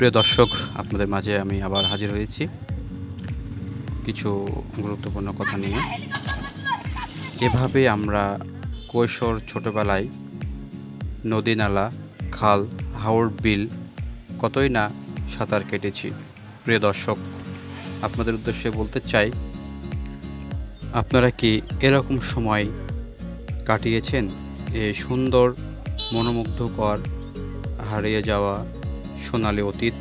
প্রিয় দর্শক, আপনাদের মাঝে আমি আবার হাজির হয়েছি কিছু গুরুত্বপূর্ণ কথা নিয়ে। এভাবে আমরা কৈশোর ছোটবেলায় নদী নালা, খাল, হাওর, বিল কতই না সাঁতার কেটেছি। প্রিয় দর্শক, আপনাদের উদ্দেশ্যে বলতে চাই, আপনারা কি এরকম সময় কাটিয়েছেন? এই সুন্দর মনোমুগ্ধকর হারিয়ে যাওয়া সোনালি অতীত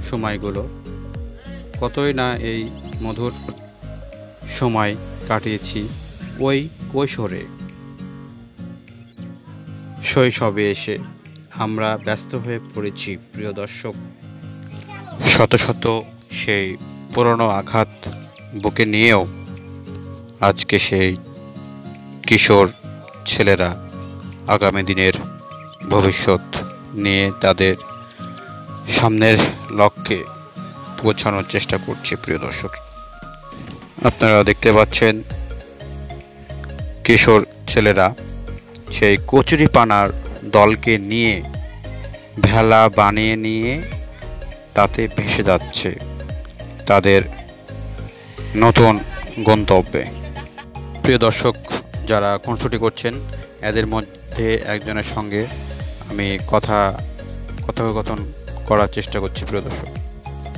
সময়গুলো, কতই না এই মধুর সময় কাটিয়েছি ওই কৈশোরে। শৈশবে এসে আমরা ব্যস্ত হয়ে পড়েছি। প্রিয় দর্শক, শত শত সেই পুরনো আঘাত বুকে নিয়েও আজকে সেই কিশোর ছেলেরা আগামী দিনের ভবিষ্যৎ নিয়ে তাদের সামনের লক্ষ্যে পৌঁছানোর চেষ্টা করছে। প্রিয় দর্শক, আপনারা দেখতে পাচ্ছেন কিশোর ছেলেরা সেই কচুরিপানার দলকে নিয়ে ভেলা বানিয়ে নিয়ে তাতে ভেসে যাচ্ছে তাদের নতুন গন্তব্যে। প্রিয় দর্শক, যারা খুনসুটি করছেন, এদের মধ্যে একজনের সঙ্গে আমি কথোপকথন করার চেষ্টা করছি।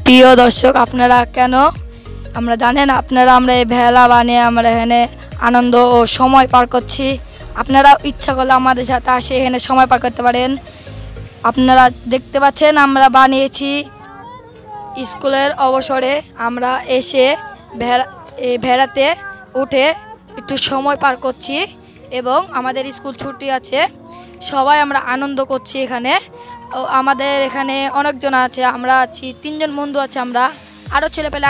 প্রিয় দর্শক, আপনারা কেন আমরা জানেন, আমরা এই ভেলা বানিয়ে আমরা এখানে আনন্দ ও সময় পার করছি। আপনারা ইচ্ছা করলে আমাদের সাথে আসে এখানে সময় পার করতে পারেন। আপনারা দেখতে পাচ্ছেন আমরা বানিয়েছি স্কুলের অবসরে আমরা এসে ভেড়াতে উঠে একটু সময় পার করছি এবং আমাদের স্কুল ছুটি আছে, সবাই আমরা আনন্দ করছি এখানে। আমাদের এখানে অনেকজন আছে, আমরা আছি 3 জন বন্ধু আছে, আমরা আরও ছেলেপেলে